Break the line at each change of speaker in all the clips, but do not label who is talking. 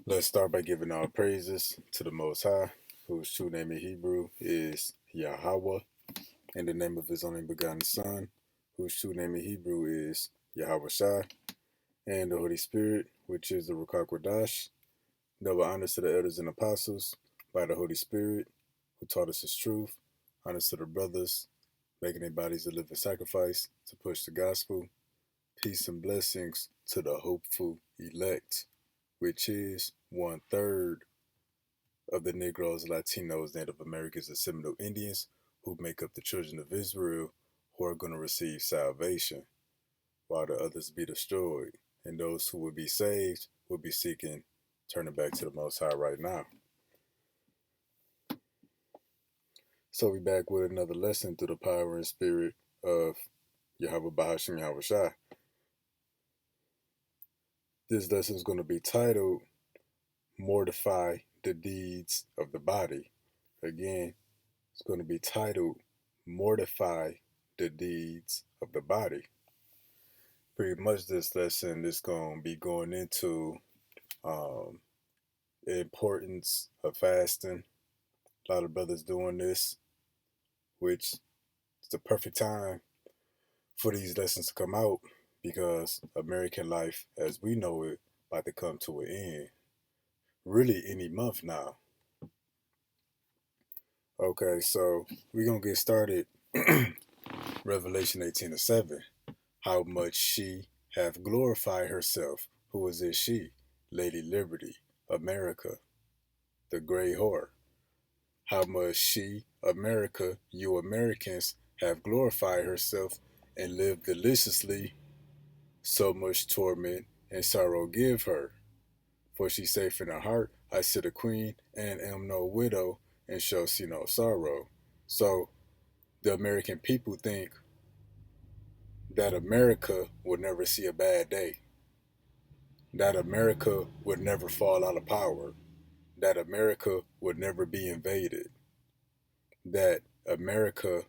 Let's start by giving all praises to the Most High, whose true name in Hebrew is Yahweh, and the name of his only begotten Son, whose true name in Hebrew is Yahweh Shai, and the Holy Spirit, which is the Ruach Kodash. Double honors to the elders and apostles by the Holy Spirit, who taught us his truth. Honors to the brothers, making their bodies a living sacrifice to push the gospel. Peace and blessings to the hopeful elect, which is 1/3 of the Negroes, Latinos, Native Americans, and Seminole Indians who make up the children of Israel who are going to receive salvation, while the others be destroyed. And those who will be saved will be seeking turning back to the Most High right now. So we back with another lesson through the power and spirit of Yahweh Bahashim Yahweh Shai. This lesson is going to be titled Mortify the Deeds of the Body. Again, it's going to be titled Mortify the Deeds of the Body. Pretty much this lesson is going to be going into the importance of fasting. A lot of brothers doing this, which is the perfect time for these lessons to come out because American life as we know it about to come to an end. Really any month now. Okay, so we're going to get started. Revelation 18:7. How much she hath glorified herself. Who is this she? Lady Liberty, America, the gray whore. How much she, America, you Americans, have glorified herself and lived deliciously, so much torment and sorrow give her. For she saith in her heart, I sit a queen and am no widow, and shall see no sorrow. So the American people think that America would never see a bad day, that America would never fall out of power, that America would never be invaded, that America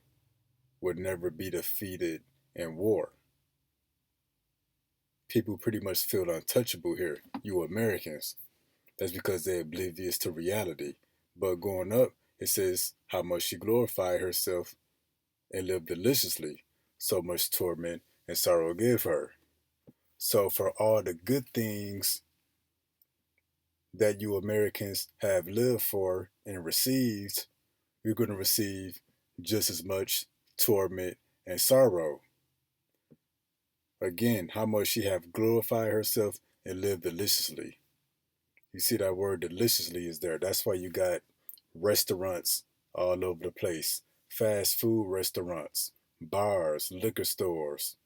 would never be defeated in war. People pretty much feel untouchable here, you Americans. That's because they're oblivious to reality. But going up, it says how much she glorified herself and lived deliciously, so much torment and sorrow give her. So for all the good things that you Americans have lived for and received, you're going to receive just as much torment and sorrow. Again, how much she have glorified herself and lived deliciously. You see that word deliciously is there. That's why you got restaurants all over the place, fast food restaurants, bars, liquor stores,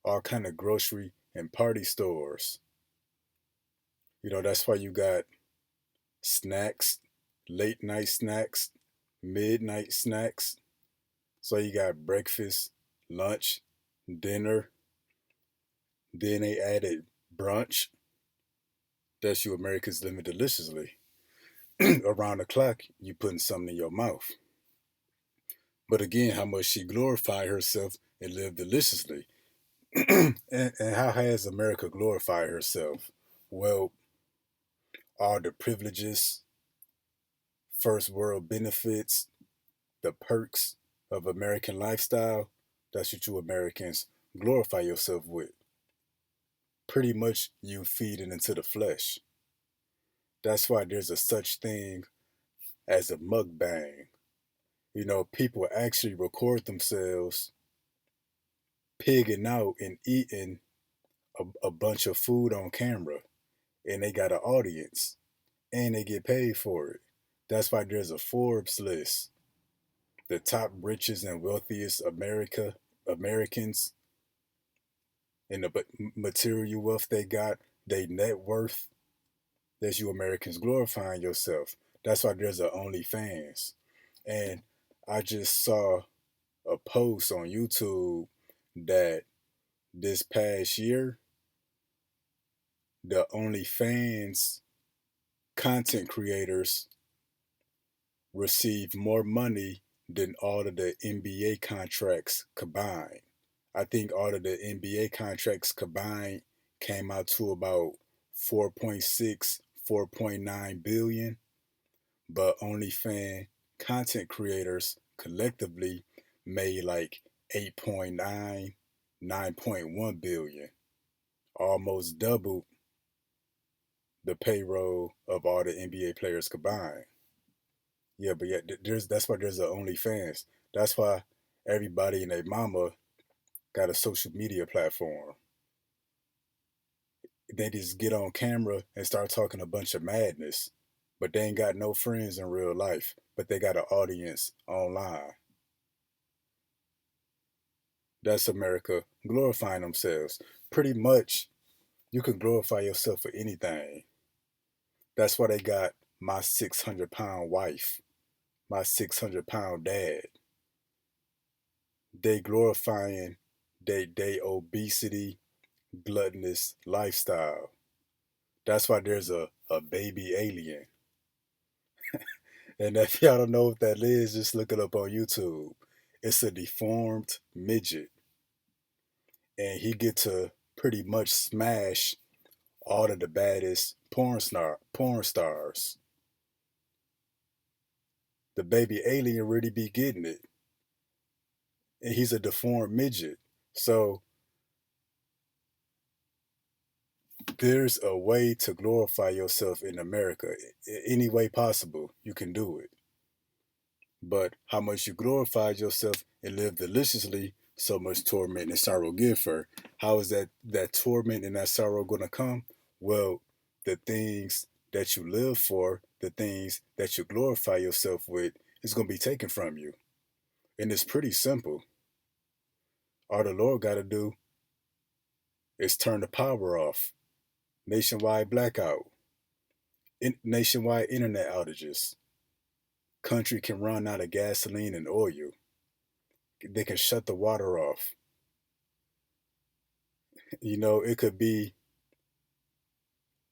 all kind of grocery and party stores. You know, that's why you got snacks, late night snacks, midnight snacks. So you got breakfast, lunch, dinner. Then they added brunch. That's you Americans living deliciously. Around the clock, you putting something in your mouth. But again, how much she glorified herself and lived deliciously. And how has America glorified herself? Well, all the privileges, first world benefits, the perks of American lifestyle, that's what you Americans glorify yourself with. Pretty much you feed it into the flesh. That's why there's a such thing as a mukbang. You know, people actually record themselves pigging out and eating a bunch of food on camera, and they got an audience, and they get paid for it. That's why there's a Forbes list, the top richest and wealthiest Americans, and the material wealth they got, they net worth. That's you Americans glorifying yourself. That's why there's a OnlyFans. And I just saw a post on YouTube that this past year, the OnlyFans content creators received more money than all of the NBA contracts combined. I think all of the NBA contracts combined came out to about 4.6, 4.9 billion, but OnlyFans content creators collectively made like 8.9, 9.1 billion, almost doubled the payroll of all the NBA players combined. Yeah, but yeah, there's that's why there's a OnlyFans. That's why everybody and their mama got a social media platform. They just get on camera and start talking a bunch of madness, but they ain't got no friends in real life, but they got an audience online. That's America glorifying themselves. Pretty much, you can glorify yourself for anything. That's why they got my 600-pound wife, my 600-pound dad. They glorifying they obesity, gluttonous lifestyle. That's why there's a baby alien. And if y'all don't know what that is, just look it up on YouTube. It's a deformed midget. And he get to pretty much smash all of the baddest porn stars. The baby alien really be getting it. And he's a deformed midget. So there's a way to glorify yourself in America. Any way possible, you can do it. But how much you glorified yourself and lived deliciously, so much torment and sorrow give her. How is that torment and that sorrow gonna come? Well, the things that you live for, the things that you glorify yourself with, is gonna be taken from you. And it's pretty simple. All the Lord gotta do is turn the power off. Nationwide blackout, nationwide internet outages. Country can run out of gasoline and oil. They can shut the water off. It could be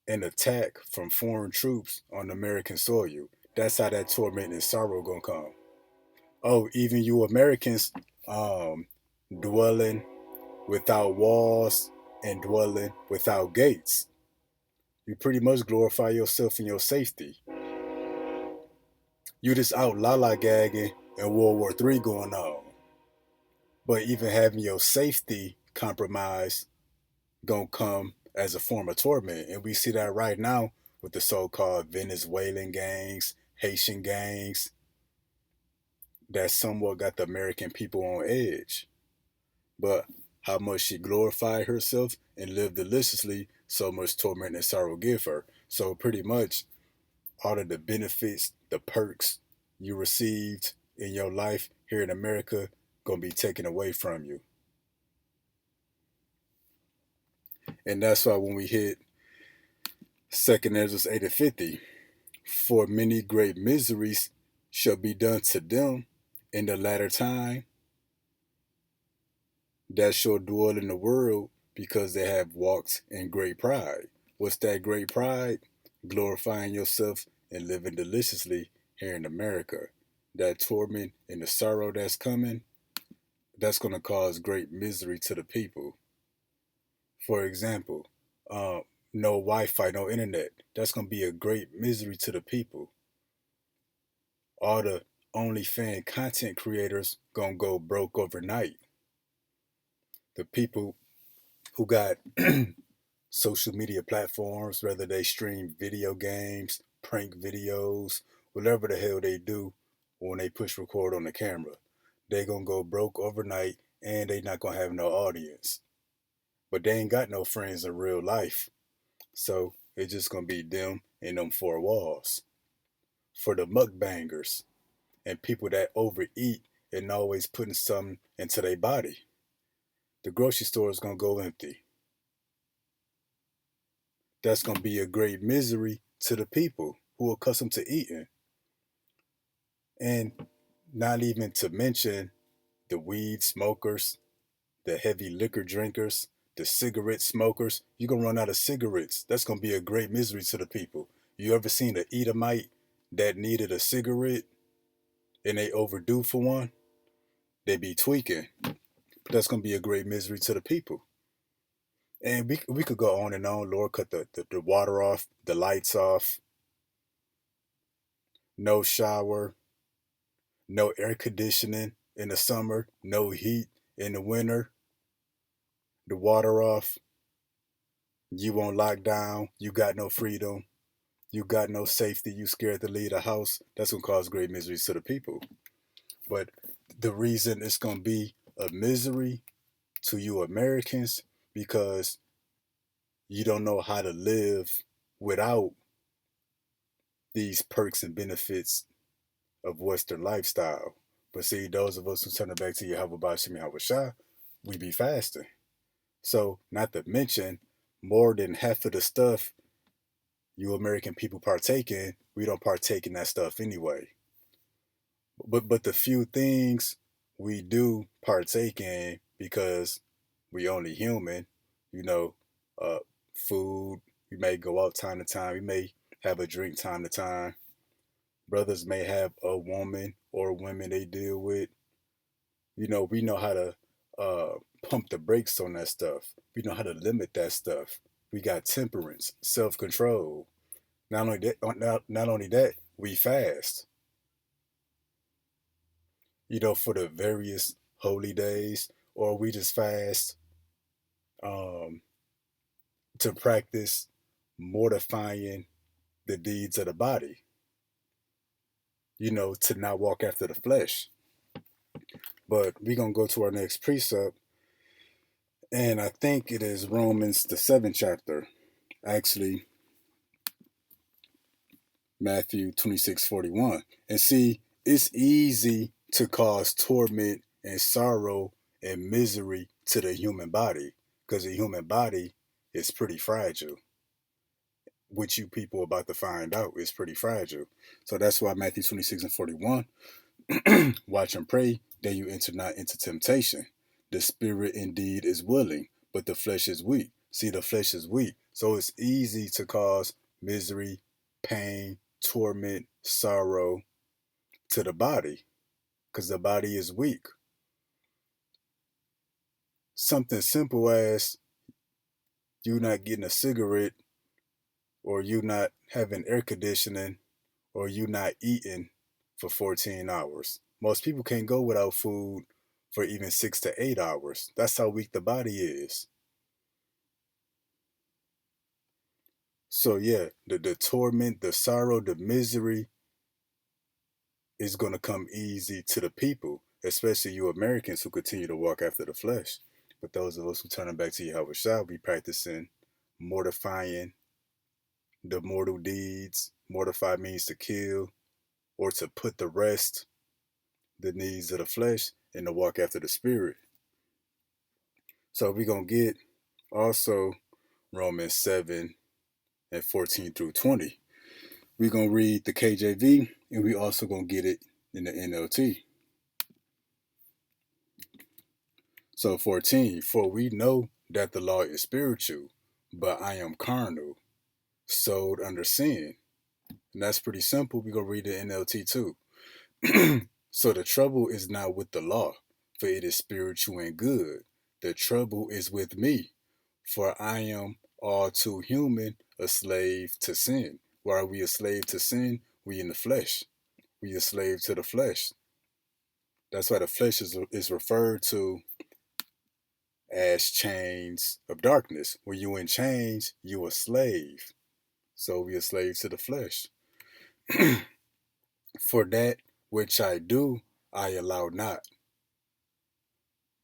an attack from foreign troops on American soil. That's how that torment and sorrow gonna come. Oh, even you Americans um, dwelling without walls and dwelling without gates. You pretty much glorify yourself in your safety. You just out lala gagging and World War III going on. But even having your safety compromised gonna come as a form of torment. And we see that right now with the so-called Venezuelan gangs, Haitian gangs, that somewhat got the American people on edge. But how much she glorified herself and lived deliciously, so much torment and sorrow give her. So pretty much all of the benefits, the perks you received in your life here in America gonna be taken away from you. And that's why when we hit Second Ezra 8 and 50, for many great miseries shall be done to them in the latter time that shall dwell in the world because they have walked in great pride. What's that great pride? Glorifying yourself and living deliciously here in America. That torment and the sorrow that's coming, that's going to cause great misery to the people. For example, uh, no Wi-Fi, no internet. That's going to be a great misery to the people. All the OnlyFans content creators going to go broke overnight. The people who got social media platforms, whether they stream video games, prank videos, whatever the hell they do when they push record on the camera. They gonna go broke overnight and they not gonna have no audience. But they ain't got no friends in real life. So it's just gonna be them in them four walls. For the mukbangers and people that overeat and always putting something into their body, the grocery store is gonna go empty. That's going to be a great misery to the people who are accustomed to eating. And not even to mention the weed smokers, the heavy liquor drinkers, the cigarette smokers. You're going to run out of cigarettes. That's going to be a great misery to the people. You ever seen an Edomite that needed a cigarette and they overdue for one? They be tweaking. But that's going to be a great misery to the people. And we could go on and on. Lord, cut the water off, the lights off, no shower, no air conditioning in the summer, no heat in the winter, the water off, you on lockdown, you got no freedom, you got no safety, you scared to leave the house. That's gonna cause great misery to the people. But the reason it's gonna be a misery to you Americans because you don't know how to live without these perks and benefits of Western lifestyle. But see, those of us who turn it back to Yahweh Bashim Yahweh Shah, we be fasting. So, not to mention, more than half of the stuff you American people partake in, we don't partake in that stuff anyway. But the few things we do partake in because we only human, you know, uh, food. We may go out time to time. We may have a drink time to time. Brothers may have a woman or women they deal with. You know, we know how to uh, pump the brakes on that stuff. We know how to limit that stuff. We got temperance, self control. Not only that, we fast. You know, for the various holy days, or we just fast um, to practice mortifying the deeds of the body. You know, to not walk after the flesh. But we're gonna go to our next precept, and I think it is Romans the seventh chapter. Actually, Matthew 26:41. And see, it's easy to cause torment and sorrow and misery to the human body because the human body is pretty fragile. Which you people about to find out is pretty fragile. So that's why Matthew 26:41, watch and pray that you enter not into temptation. The spirit indeed is willing, but the flesh is weak. See, the flesh is weak. So it's easy to cause misery, pain, torment, sorrow to the body because the body is weak. Something simple as you not getting a cigarette or you not having air conditioning or you not eating for 14 hours. Most people can't go without food for even 6 to 8 hours. That's how weak the body is. So yeah, the torment, the sorrow, the misery is gonna come easy to the people, especially you Americans who continue to walk after the flesh. But those of us who turn back to Yahweh shall be practicing mortifying the mortal deeds. Mortify means to kill or to put to rest the needs of the flesh and to walk after the spirit. So we're gonna get also Romans 7 and 14 through 20. We're gonna read the KJV and we also gonna get it in the NLT. So 14, for we know that the law is spiritual, but I am carnal, sold under sin. And that's pretty simple. We're gonna read the NLT too. So the trouble is not with the law, for it is spiritual and good. The trouble is with me, for I am all too human, a slave to sin. Why are we a slave to sin? We in the flesh. We a slave to the flesh. That's why the flesh is referred to as chains of darkness. When you in chains, you a slave. So we a slave to the flesh. For that which I do, I allow not.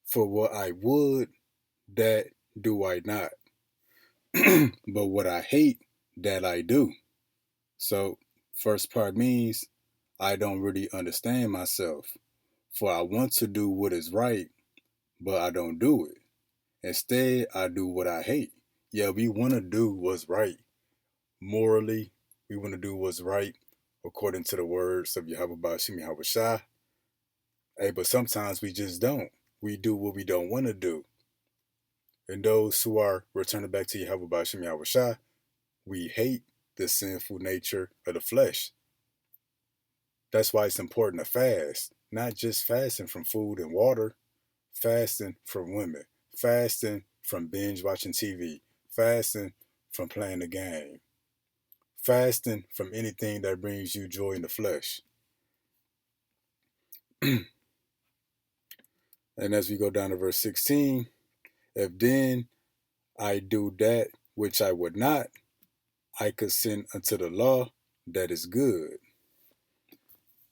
For what I would, that do I not. But what I hate, that I do. So, first part means I don't really understand myself. For I want to do what is right, but I don't do it. Instead, I do what I hate. Yeah, we want to do what's right. Morally, we want to do what's right according to the words of Yahweh Bashim Yahweh Shah. Hey, but sometimes we just don't. We do what we don't want to do. And those who are returning back to Yahweh Bashim Yahweh Shah, we hate the sinful nature of the flesh. That's why it's important to fast. Not just fasting from food and water, fasting from women, fasting from binge watching TV, fasting from playing the game, fasting from anything that brings you joy in the flesh. And as we go down to verse 16, if then I do that which I would not, I consent unto the law that is good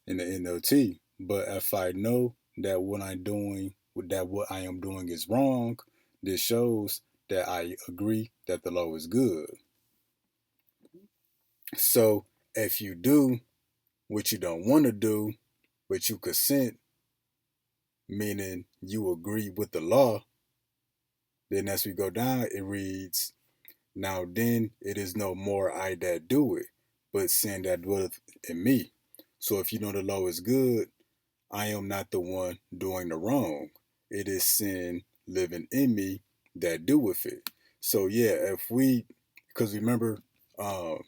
in the NLT. But if I know that what I am doing is wrong, this shows that I agree that the law is good. So if you do what you don't want to do, but you consent, meaning you agree with the law, then as we go down, it reads, now then it is no more I that do it, but sin that dwelleth in me. So if you know the law is good, I am not the one doing the wrong. It is sin living in me that doeth it. So yeah, because remember, um,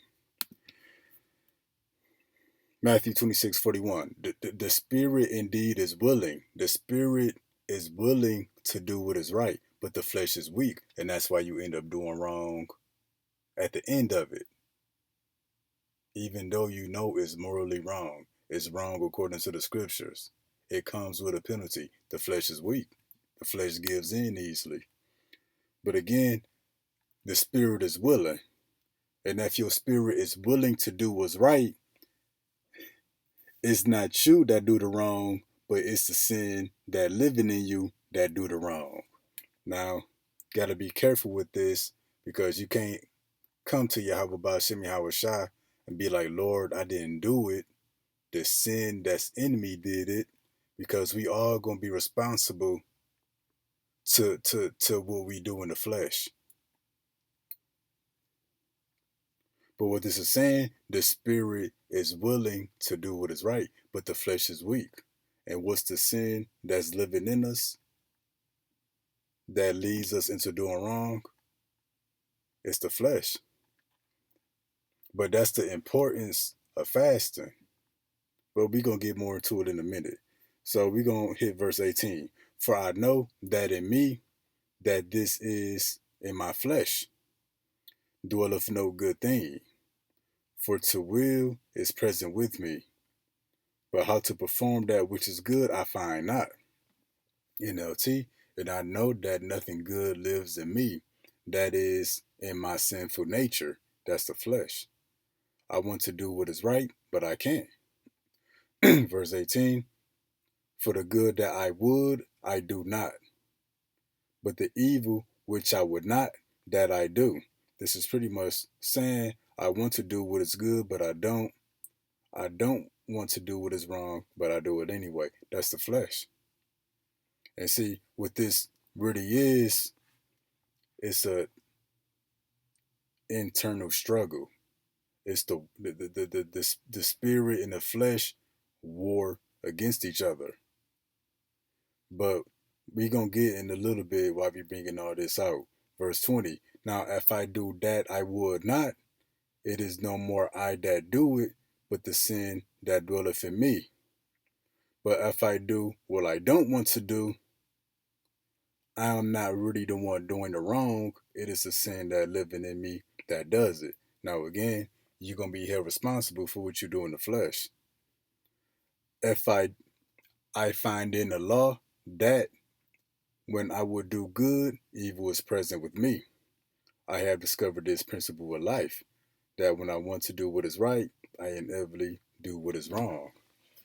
Matthew 26:41, the spirit indeed is willing. The spirit is willing to do what is right, but the flesh is weak. And that's why you end up doing wrong at the end of it. Even though you know it's morally wrong, it's wrong according to the scriptures. It comes with a penalty. The flesh is weak. The flesh gives in easily. But again, the spirit is willing. And if your spirit is willing to do what's right, it's not you that do the wrong, but it's the sin that living in you that do the wrong. Now, gotta be careful with this because you can't come to Yahweh Ba'Shem Yahweh Shai and be like, Lord, I didn't do it. The sin that's in me did it, because we all gonna be responsible to what we do in the flesh. But what this is saying, the spirit is willing to do what is right, but the flesh is weak. And what's the sin that's living in us that leads us into doing wrong? It's the flesh. But that's the importance of fasting. But we're going to get more into it in a minute. So we're going to hit verse 18. For I know that in me, that this is in my flesh, dwelleth no good thing. For to will is present with me, but how to perform that which is good I find not. NLT, and I know that nothing good lives in me, that is, in my sinful nature, that's the flesh. I want to do what is right, but I can't. Verse 18, for the good that I would, I do not, but the evil which I would not, that I do. This is pretty much saying I want to do what is good, but I don't. I don't want to do what is wrong, but I do it anyway. That's the flesh. And see, what this really is, it's a internal struggle. It's the spirit and the flesh war against each other. But we gonna get in a little bit while we bringing all this out. Verse 20. Now, if I do that I would not, it is no more I that do it, but the sin that dwelleth in me. But if I do what I don't want to do, I am not really the one doing the wrong. It is the sin that living in me that does it. Now again, you're gonna be held responsible for what you do in the flesh. If I find in the law that when I would do good, evil is present with me. I have discovered this principle of life, that when I want to do what is right, I inevitably do what is wrong.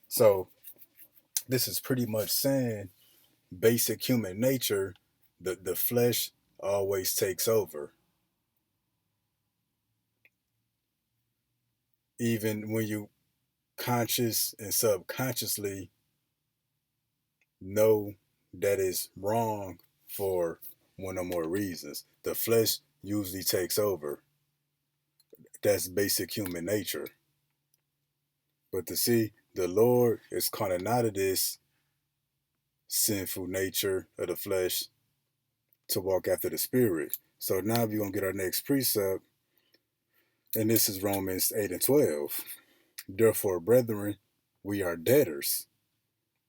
So this is pretty much saying basic human nature, the flesh always takes over. Even when you conscious and subconsciously know that is wrong for one or more reasons, the flesh usually takes over. That's basic human nature. But to see, the Lord is calling out of this sinful nature of the flesh to walk after the spirit. So now we're going to get our next precept, and this is Romans 8 and 12. Therefore, brethren, we are debtors,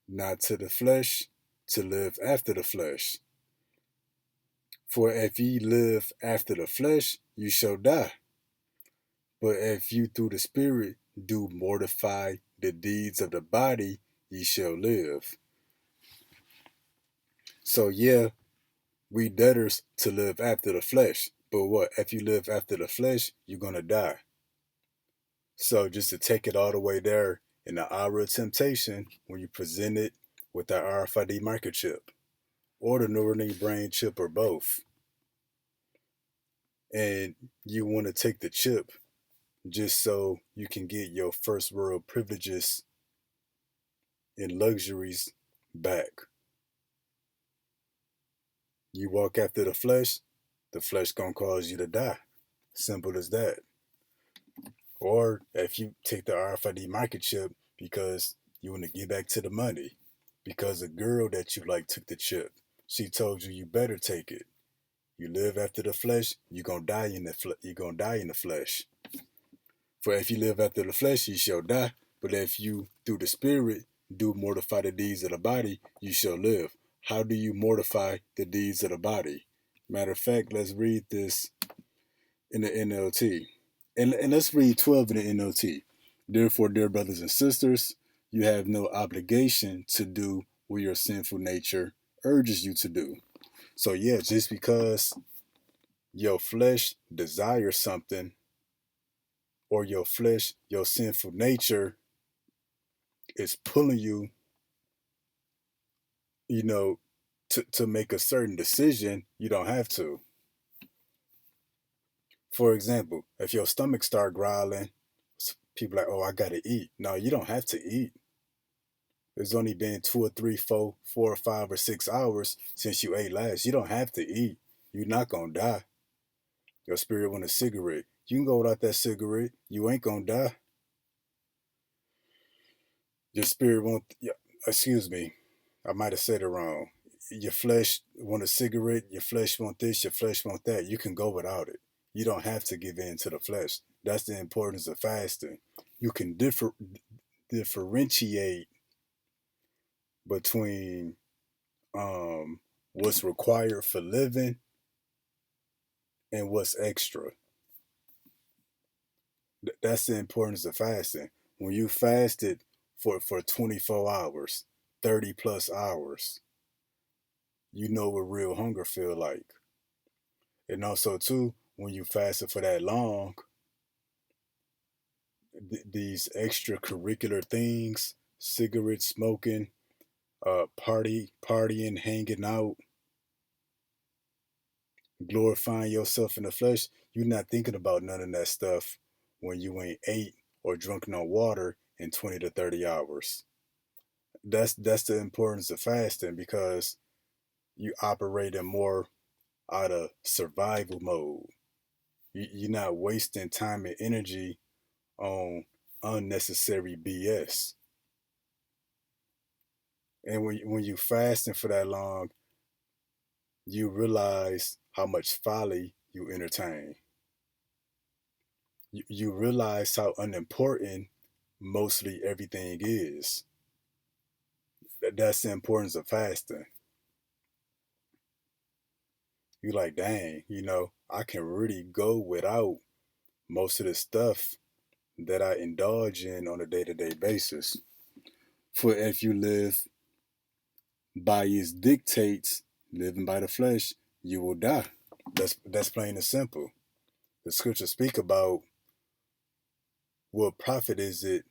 not to the flesh, to live after the flesh. For if ye live after the flesh, you shall die. But if you through the Spirit do mortify the deeds of the body, ye shall live. So yeah, we debtors to live after the flesh. But what? If you live after the flesh, you're gonna die. So just to take it all the way there, in the hour of temptation, when you present it with that RFID microchip, or the Neuralink brain chip, or both, and you want to take the chip just so you can get your first world privileges and luxuries back. You walk after the flesh gonna cause you to die. Simple as that. Or if you take the RFID microchip because you want to get back to the money, because a girl that you like took the chip, she told you better take it. You live after the flesh, you're gonna die in you're gonna die in the flesh. For if you live after the flesh, you shall die. But if you through the Spirit do mortify the deeds of the body, you shall live. How do you mortify the deeds of the body? Matter of fact, let's read this in the NLT. And let's read 12 in the NLT. Therefore, dear brothers and sisters, you have no obligation to do what your sinful nature urges you to do. So, yeah, just because your flesh desires something, or your flesh, your sinful nature is pulling you, you know, to make a certain decision, you don't have to. For example, if your stomach start growling, people are like, oh, I gotta eat. No, you don't have to eat. It's only been 2 or 3, 4, 5 or 6 hours since you ate last. You don't have to eat. You're not gonna die. Your spirit want a cigarette. You can go without that cigarette. You ain't gonna die. Your spirit want. Yeah, excuse me. I might have said it wrong. Your flesh want a cigarette. Your flesh want this. Your flesh want that. You can go without it. You don't have to give in to the flesh. That's the importance of fasting. You can differentiate between what's required for living and what's extra. That's the importance of fasting. When you fasted for 24 hours, 30 plus hours, you know what real hunger feel like. And also too, when you fasted for that long, these extracurricular things, cigarette smoking, partying, hanging out, glorifying yourself in the flesh, you're not thinking about none of that stuff when you ain't ate or drunk no water in 20 to 30 hours. That's the importance of fasting, because you operate in more out of survival mode. You're not wasting time and energy on unnecessary BS. And when you fasting for that long, you realize how much folly you entertain. You realize how unimportant mostly everything is. That's the importance of fasting. You're like, dang, I can really go without most of the stuff that I indulge in on a day-to-day basis. For if you live by his dictates, living by the flesh, you will die. That's plain and simple. The scriptures speak about what profit is it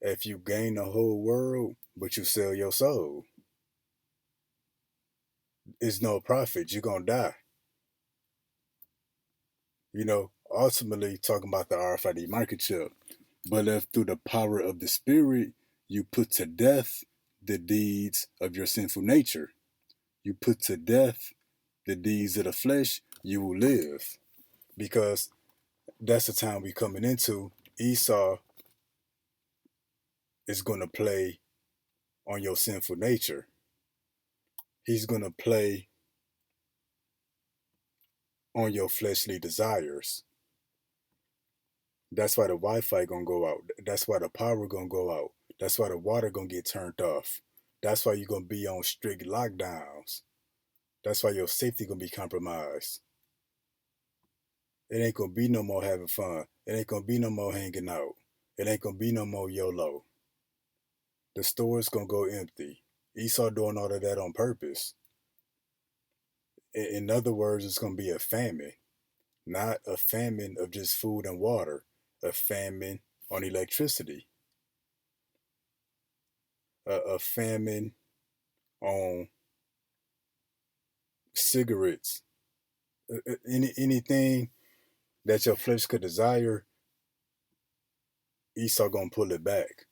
if you gain the whole world but you sell your soul. It's no profit. You're gonna die. Ultimately talking about the RFID microchip. But if through the power of the Spirit you put to death the deeds of your sinful nature, you put to death the deeds of the flesh, you will live. Because that's the time we coming into. Esau is going to play on your sinful nature. He's going to play on your fleshly desires. That's why the Wi-Fi gonna go out. That's why the power gonna go out. That's why the water gonna get turned off. That's why you're gonna be on strict lockdowns. That's why your safety gonna be compromised. It ain't gonna be no more having fun. It ain't gonna be no more hanging out. It ain't gonna be no more YOLO. The store's gonna go empty. Esau doing all of that on purpose. In other words, it's gonna be a famine, not a famine of just food and water, a famine on electricity, a famine on cigarettes, anything that your flesh could desire. Esau gonna pull it back.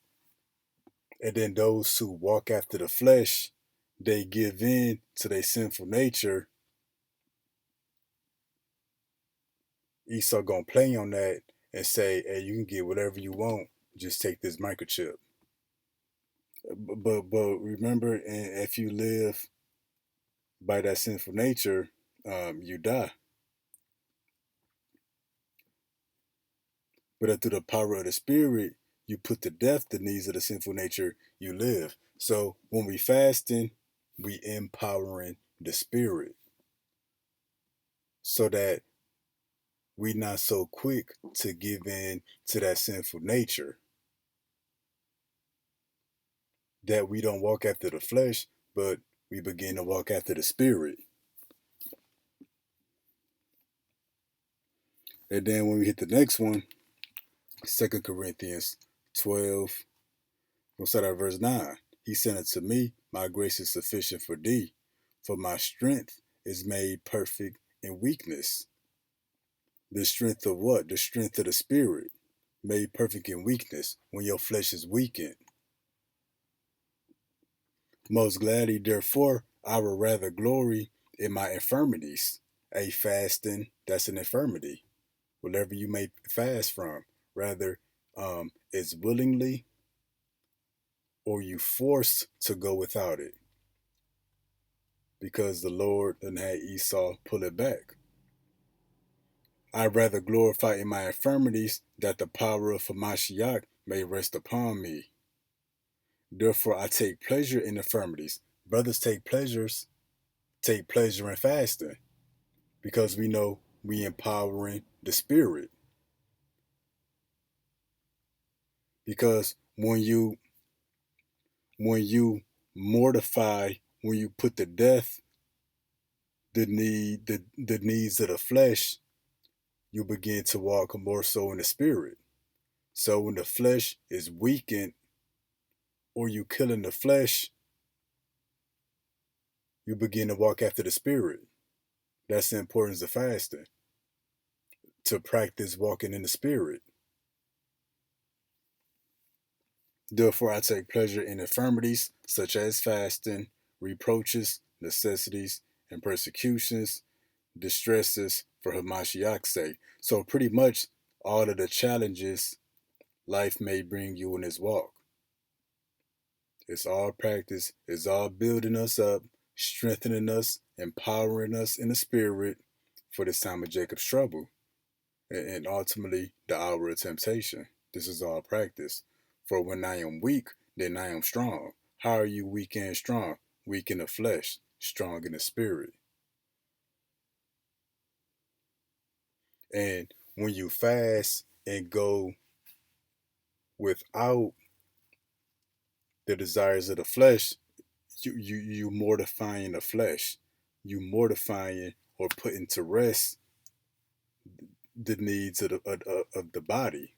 And then those who walk after the flesh, they give in to their sinful nature. Esau gonna play on that and say, "Hey, you can get whatever you want. Just take this microchip." But remember, if you live by that sinful nature, you die. But through the power of the Spirit, you put to death the needs of the sinful nature. You live. So when we fasting, we empowering the Spirit, so that we not so quick to give in to that sinful nature, that we don't walk after the flesh, but we begin to walk after the Spirit. And then when we hit the next one, 2 Corinthians 12, we'll start at verse 9. He said unto me, my grace is sufficient for thee, for my strength is made perfect in weakness. The strength of what? The strength of the Spirit, made perfect in weakness, when your flesh is weakened. Most gladly, therefore, I will rather glory in my infirmities. A fasting, that's an infirmity. Whatever you may fast from, rather, it's willingly or you forced to go without it, because the Lord done had Esau pull it back. I rather glorify in my infirmities, that the power of Hamashiach may rest upon me. Therefore I take pleasure in infirmities. Brothers take pleasure in fasting, because we know we empowering the Spirit. Because when you mortify, when you put to death the needs of the flesh, you begin to walk more so in the Spirit. So when the flesh is weakened, or you killing the flesh, you begin to walk after the Spirit. That's the importance of fasting, to practice walking in the Spirit. Therefore I take pleasure in infirmities, such as fasting, reproaches, necessities, and persecutions, distresses for Hamashiach's sake. So pretty much all of the challenges life may bring you in this walk. It's all practice. It's all building us up, strengthening us, empowering us in the Spirit for this time of Jacob's trouble, and ultimately the hour of temptation. This is all practice. For when I am weak, then I am strong. How are you weak and strong? Weak in the flesh, strong in the Spirit. And when you fast and go without the desires of the flesh, you mortifying the flesh. You mortifying or putting to rest the needs of the body.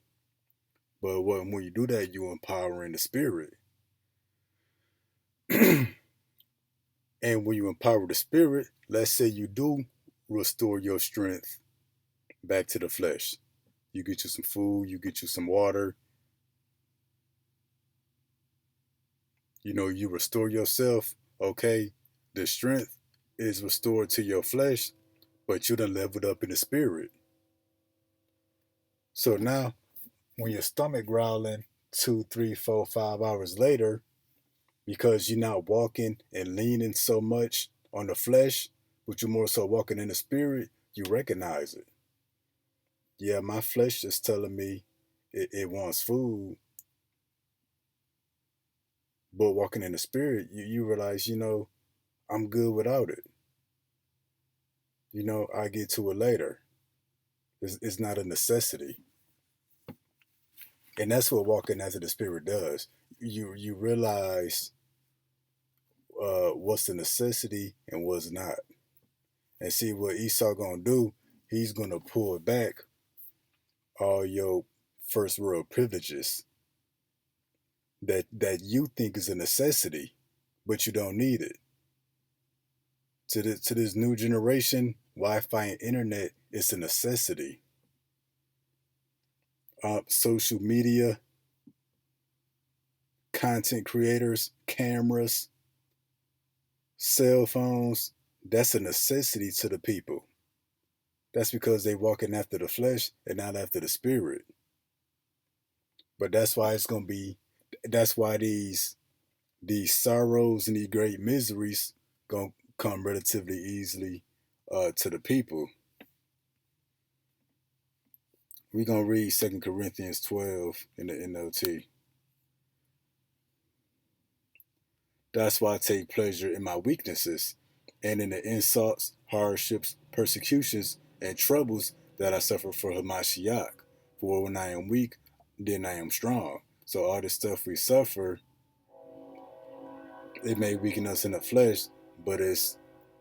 But when you do that, you empowering the Spirit. And when you empower the Spirit, let's say you do restore your strength back to the flesh. You get you some food, you get you some water. You restore yourself. Okay, the strength is restored to your flesh, but you done leveled up in the Spirit. So now, when your stomach growling 2, 3, 4, 5 hours later, because you're not walking and leaning so much on the flesh, but you're more so walking in the Spirit, you recognize it. Yeah, my flesh is telling me it wants food, but walking in the Spirit, you realize, I'm good without it. I get to it later. It's not a necessity. And that's what walking after the spirit does. You realize what's the necessity and what's not. And see what Esau gonna do, he's gonna pull back all your first world privileges that you think is a necessity, but you don't need it. To this new generation, Wi-Fi and internet is a necessity. Social media, content creators, cameras, cell phones, that's a necessity to the people. That's because they walking after the flesh and not after the spirit. But that's why it's gonna be that's why these sorrows and these great miseries gonna come relatively easily to the people. We're gonna read 2 Corinthians 12 in the NLT. That's why I take pleasure in my weaknesses and in the insults, hardships, persecutions, and troubles that I suffer for Hamashiach. For when I am weak, then I am strong. So all the stuff we suffer, it may weaken us in the flesh, but it's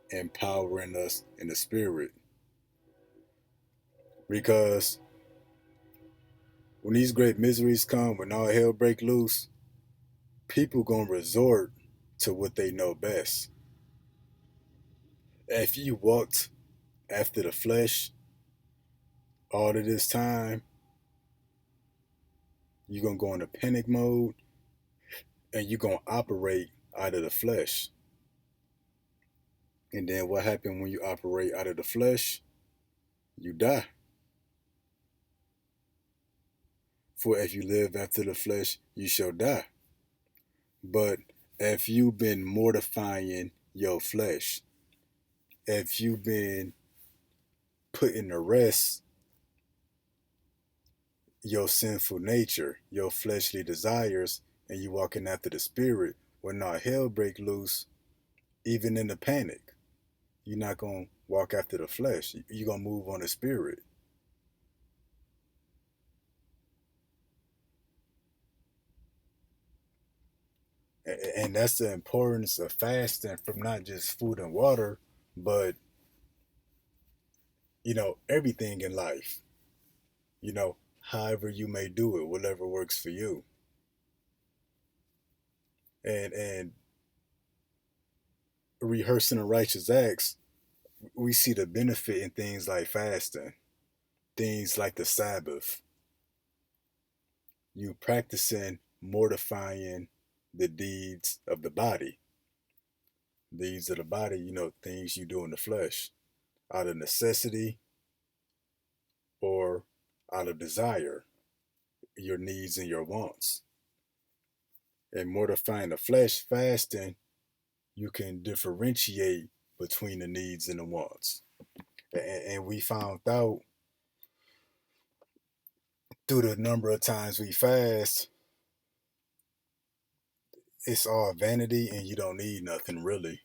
empowering us in the spirit. Because when these great miseries come, when all hell break loose, people gonna resort to what they know best. If you walked after the flesh all of this time, you're gonna go into panic mode and you're gonna operate out of the flesh. And then what happens when you operate out of the flesh? You die. For if you live after the flesh, you shall die. But if you've been mortifying your flesh, if you've been putting to rest your sinful nature, your fleshly desires, and you walking after the spirit, when all hell break loose, even in the panic, you're not gonna walk after the flesh. You're gonna move on the spirit. And that's the importance of fasting from not just food and water, but everything in life. However you may do it, whatever works for you. And rehearsing the righteous acts, we see the benefit in things like fasting, things like the Sabbath, you practicing mortifying the deeds of the body. Deeds of the body, things you do in the flesh, out of necessity or out of desire, your needs and your wants. And mortifying the flesh, fasting, you can differentiate between the needs and the wants. And we found out through the number of times we fast, it's all vanity and you don't need nothing really.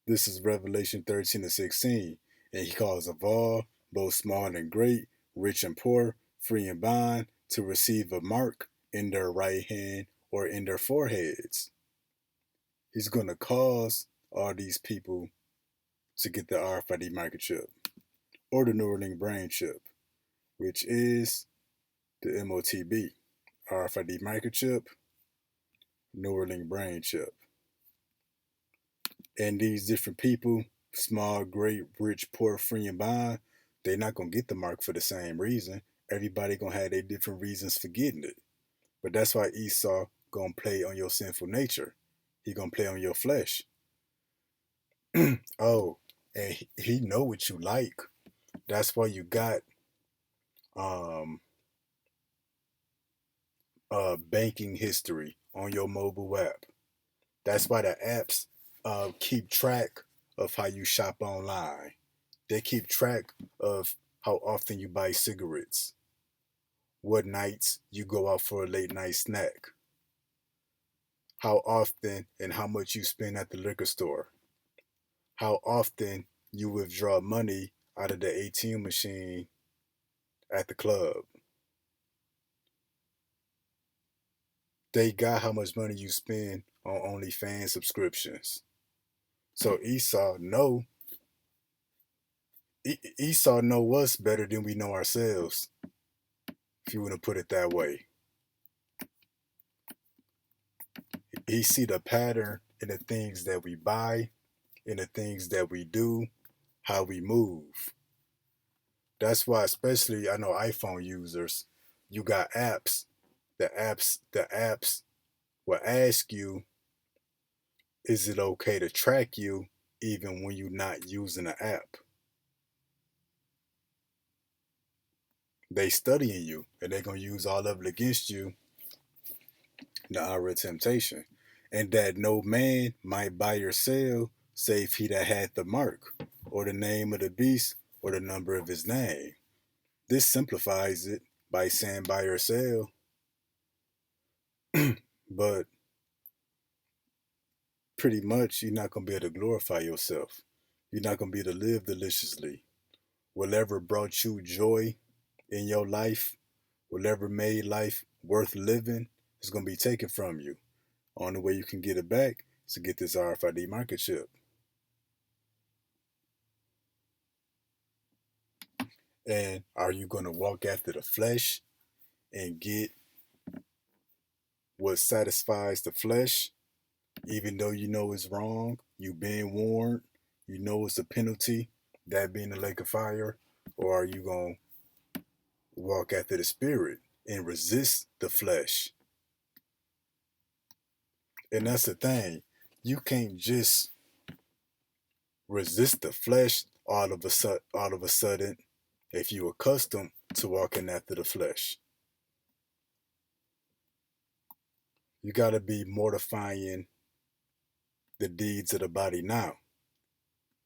This is Revelation 13 and 16. And he calls of all, both small and great, rich and poor, free and bond, to receive a mark in their right hand or in their foreheads. He's going to cause all these people to get the RFID microchip or the Neuralink brain chip, which is the MOTB. RFID microchip, Neuralink brain chip. And these different people, small, great, rich, poor, free, and bond, they're not gonna get the mark for the same reason. Everybody gonna have their different reasons for getting it. But that's why Esau gonna play on your sinful nature. He gonna play on your flesh. Oh, and he know what you like. That's why you got um banking history on your mobile app. That's why the apps keep track of how you shop online. They keep track of how often you buy cigarettes, what nights you go out for a late night snack, how often and how much you spend at the liquor store, how often you withdraw money out of the ATM machine at the club. They got how much money you spend on OnlyFans subscriptions. So Esau know us better than we know ourselves, if you want to put it that way. He see the pattern in the things that we buy, in the things that we do, how we move. That's why, especially I know iPhone users, you got apps. The apps will ask you, is it okay to track you even when you're not using the app? They studying you and they're gonna use all of it against you in the hour of temptation. And that no man might buy or sell save he that had the mark, or the name of the beast, or the number of his name. This simplifies it by saying buy or sell, but pretty much you're not going to be able to glorify yourself. You're not going to be able to live deliciously. Whatever brought you joy in your life, whatever made life worth living, is going to be taken from you. Only way you can get it back is to get this RFID market chip. And are you going to walk after the flesh and get what satisfies the flesh, even though you know it's wrong? You being warned, you know it's a penalty, that being the lake of fire? Or are you going to walk after the spirit and resist the flesh? And that's the thing. You can't just resist the flesh all of a sudden if you accustomed to walking after the flesh. You got to be mortifying the deeds of the body now.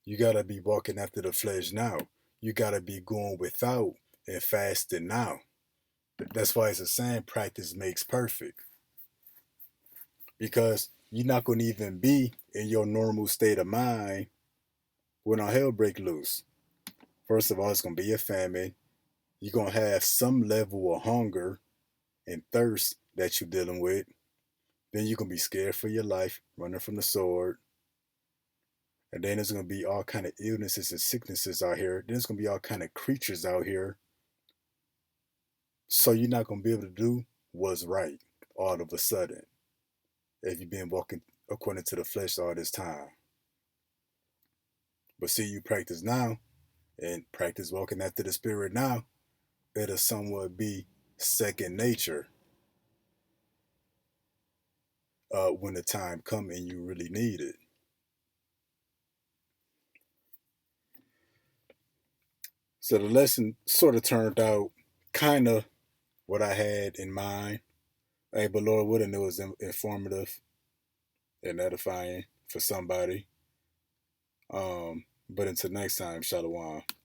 You got to be walking after the flesh now. You got to be going without and fasting now. That's why it's a saying, practice makes perfect. Because you're not going to even be in your normal state of mind when all hell break loose. First of all, it's going to be a famine. You're going to have some level of hunger and thirst that you're dealing with. Then you're going to be scared for your life, running from the sword. And then there's going to be all kind of illnesses and sicknesses out here. Then there's going to be all kind of creatures out here. So you're not going to be able to do what's right all of a sudden if you've been walking according to the flesh all this time. But see, you practice now and practice walking after the spirit now, it'll somewhat be second nature when the time comes and you really need it. So the lesson sort of turned out kind of what I had in mind. Hey, but Lord would have knew it was informative and edifying for somebody. But until next time, Shalom.